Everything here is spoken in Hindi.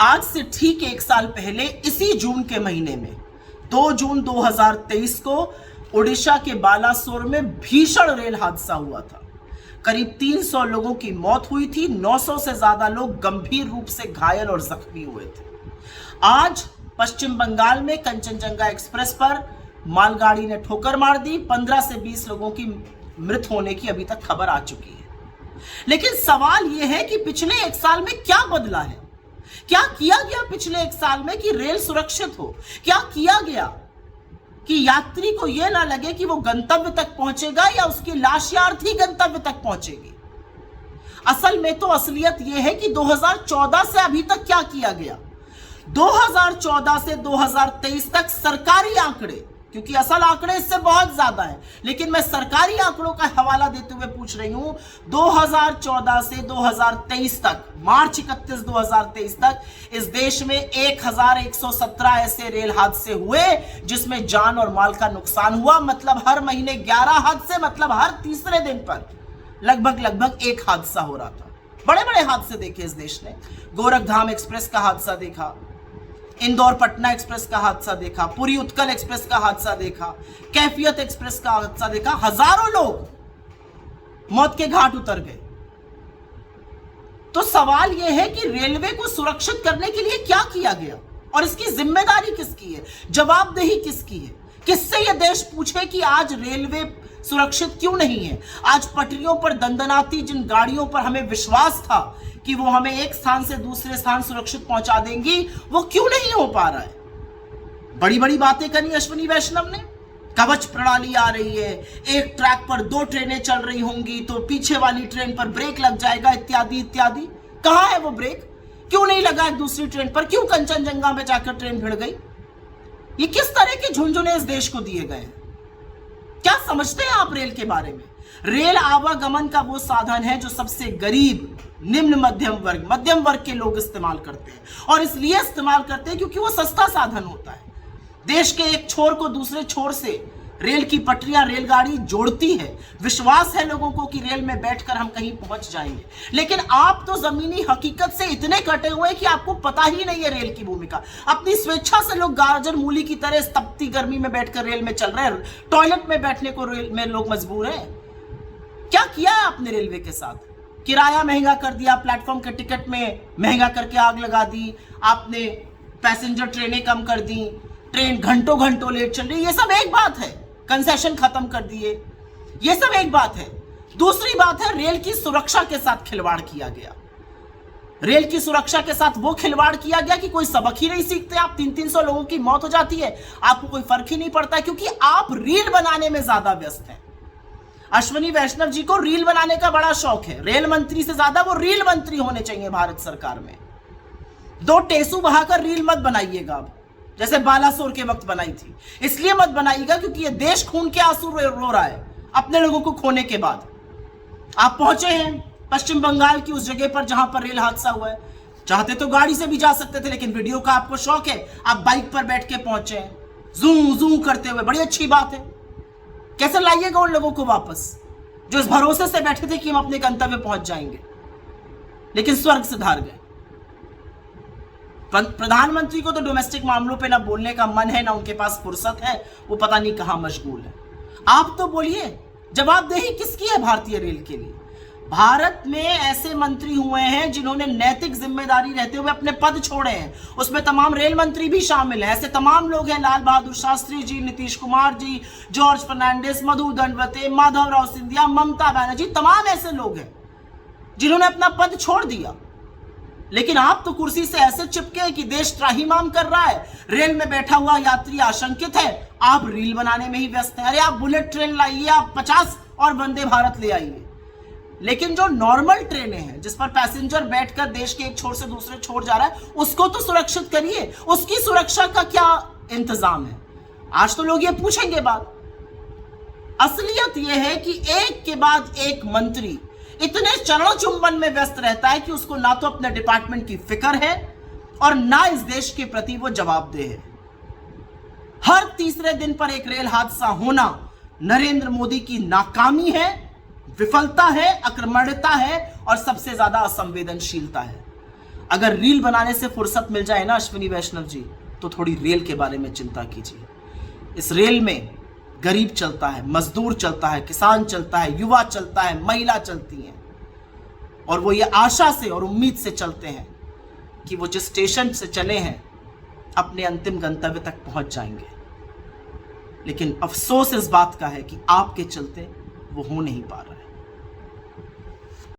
आज से ठीक एक साल पहले इसी जून के महीने में 2 जून 2023 को ओडिशा के बालासोर में भीषण रेल हादसा हुआ था। करीब 300 लोगों की मौत हुई थी, 900 से ज्यादा लोग गंभीर रूप से घायल और जख्मी हुए थे। आज पश्चिम बंगाल में कंचनजंगा एक्सप्रेस पर मालगाड़ी ने ठोकर मार दी। 15 से 20 लोगों की मृत होने की अभी तक खबर आ चुकी है। लेकिन सवाल यह है कि पिछले एक साल में क्या बदला है, क्या किया गया पिछले एक साल में कि रेल सुरक्षित हो? क्या किया गया कि यात्री को यह ना लगे कि वो गंतव्य तक पहुंचेगा या उसकी लाश या अर्थी गंतव्य तक पहुंचेगी? असल में तो असलियत यह है कि 2014 से अभी तक क्या किया गया। 2014 से 2023 तक सरकारी आंकड़े, क्योंकि असल आंकड़े इससे बहुत ज्यादा है, लेकिन मैं सरकारी आंकड़ों का हवाला देते हुए पूछ रही हूं। 2014 से 2023 तक, मार्च 31 2023 तक इस देश में 1117 ऐसे रेल हादसे हुए जिसमें जान और माल का नुकसान हुआ। मतलब हर महीने 11 हादसे, मतलब हर तीसरे दिन पर लगभग एक हादसा हो रहा था। बड़े बड़े हादसे देखे इस देश ने। गोरखधाम एक्सप्रेस का हादसा देखा, इंदौर पटना एक्सप्रेस का हादसा देखा, पुरी उत्कल एक्सप्रेस का हादसा देखा, कैफियत एक्सप्रेस का हादसा देखा। हजारों लोग मौत के घाट उतर गए। तो सवाल यह है कि रेलवे को सुरक्षित करने के लिए क्या किया गया और इसकी जिम्मेदारी किसकी है, जवाबदेही किसकी है? किससे यह देश पूछे कि आज रेलवे सुरक्षित क्यों नहीं है? आज पटरियों पर दंदनाती जिन गाड़ियों पर हमें विश्वास था कि वो हमें एक स्थान से दूसरे स्थान सुरक्षित पहुंचा देंगी, वो क्यों नहीं हो पा रहा है? बड़ी बड़ी बातें करी अश्विनी वैष्णव ने। कवच प्रणाली आ रही है, एक ट्रैक पर 2 ट्रेनें चल रही होंगी तो पीछे वाली ट्रेन पर ब्रेक लग जाएगा, इत्यादि इत्यादि। कहां है वो ब्रेक? क्यों नहीं लगा एक दूसरी ट्रेन पर? क्यों कंचनजंगा में जाकर ट्रेन भिड़ गई? ये किस तरह के झुंझुने इस देश को दिए गए? क्या समझते हैं आप रेल के बारे में? रेल आवागमन का वो साधन है जो सबसे गरीब, निम्न मध्यम वर्ग के लोग इस्तेमाल करते हैं, और इसलिए इस्तेमाल करते हैं क्योंकि वो सस्ता साधन होता है। देश के एक छोर को दूसरे छोर से रेल की पटरियां, रेलगाड़ी जोड़ती है। विश्वास है लोगों को कि रेल में बैठकर हम कहीं पहुंच जाएंगे। लेकिन आप तो जमीनी हकीकत से इतने कटे हुए कि आपको पता ही नहीं है रेल की भूमिका। अपनी स्वेच्छा से लोग गाजर मूली की तरह तपती गर्मी में बैठकर रेल में चल रहे हैं। टॉयलेट में बैठने को रेल में लोग मजबूर हैं। क्या किया है आपने रेलवे के साथ? किराया महंगा कर दिया, प्लेटफॉर्म के टिकट में महंगा करके आग लगा दी आपने, पैसेंजर ट्रेनें कम कर दी, ट्रेन घंटों घंटों लेट चल रही। ये सब एक बात है, कंसेशन खत्म कर दिए, ये सब एक बात है। दूसरी बात है, रेल की सुरक्षा के साथ खिलवाड़ किया गया। रेल की सुरक्षा के साथ वो खिलवाड़ किया गया कि कोई सबक ही नहीं सीखते आप। 300 लोगों की मौत हो जाती है, आपको कोई फर्क ही नहीं पड़ता, क्योंकि आप रील बनाने में ज्यादा व्यस्त हैं। अश्विनी वैष्णव जी को रील बनाने का बड़ा शौक है। रेल मंत्री से ज्यादा वो रील मंत्री होने चाहिए भारत सरकार में। 2 टेसू बहाकर रील मत बनाइएगा अब, जैसे बालासोर के वक्त बनाई थी। इसलिए मत बनाइएगा क्योंकि ये देश खून के आंसू रो रहा है अपने लोगों को खोने के बाद। आप पहुंचे हैं पश्चिम बंगाल की उस जगह पर जहां पर रेल हादसा हुआ है। चाहते तो गाड़ी से भी जा सकते थे, लेकिन वीडियो का आपको शौक है, आप बाइक पर बैठ के पहुंचे हैं, जूम जूम करते हुए। बड़ी अच्छी बात है। कैसे लाइएगा उन लोगों को वापस जो इस भरोसे से बैठे थे कि हम अपने गंतव्य पहुंच जाएंगे, लेकिन स्वर्ग से धार गए। प्रधानमंत्री को तो डोमेस्टिक मामलों पे ना बोलने का मन है, ना उनके पास फुर्सत है, वो पता नहीं कहां मशगूल है। आप तो बोलिए, जवाबदेही किसकी है भारतीय रेल के लिए? भारत में ऐसे मंत्री हुए हैं जिन्होंने नैतिक जिम्मेदारी रहते हुए अपने पद छोड़े हैं, उसमें तमाम रेल मंत्री भी शामिल हैं। ऐसे तमाम लोग हैं, लाल बहादुर शास्त्री जी, नीतीश कुमार जी, जॉर्ज फर्नांडिस, मधु दंडवते, माधवराव सिंधिया, ममता बनर्जी, तमाम ऐसे लोग हैं जिन्होंने अपना पद छोड़ दिया। लेकिन आप तो कुर्सी से ऐसे चिपके कि देश त्राहिमाम कर रहा है, रेल में बैठा हुआ यात्री आशंकित है, आप रील बनाने में ही व्यस्त हैं। अरे आप बुलेट ट्रेन लाइए, आप 50 और वंदे भारत ले आइए, लेकिन जो नॉर्मल ट्रेनें हैं जिस पर पैसेंजर बैठकर देश के एक छोर से दूसरे छोर जा रहा है, उसको तो सुरक्षित करिए। उसकी सुरक्षा का क्या इंतजाम है? आज तो लोग ये पूछेंगे बात। असलियत यह है कि एक के बाद एक मंत्री इतने चरण चुंबन में व्यस्त रहता है कि उसको ना तो अपने डिपार्टमेंट की फिक्र है और ना इस देश के प्रति वो जवाबदेह है। हर तीसरे दिन पर एक रेल हादसा होना नरेंद्र मोदी की नाकामी है, विफलता है, अक्रमण्यता है और सबसे ज्यादा असंवेदनशीलता है। अगर रील बनाने से फुर्सत मिल जाए ना अश्विनी वैष्णव जी, तो थोड़ी रेल के बारे में चिंता कीजिए। इस रेल में गरीब चलता है, मजदूर चलता है, किसान चलता है, युवा चलता है, महिला चलती हैं, और वो ये आशा से और उम्मीद से चलते हैं कि वो जिस स्टेशन से चले हैं अपने अंतिम गंतव्य तक पहुंच जाएंगे। लेकिन अफसोस इस बात का है कि आपके चलते वो हो नहीं पा रहा।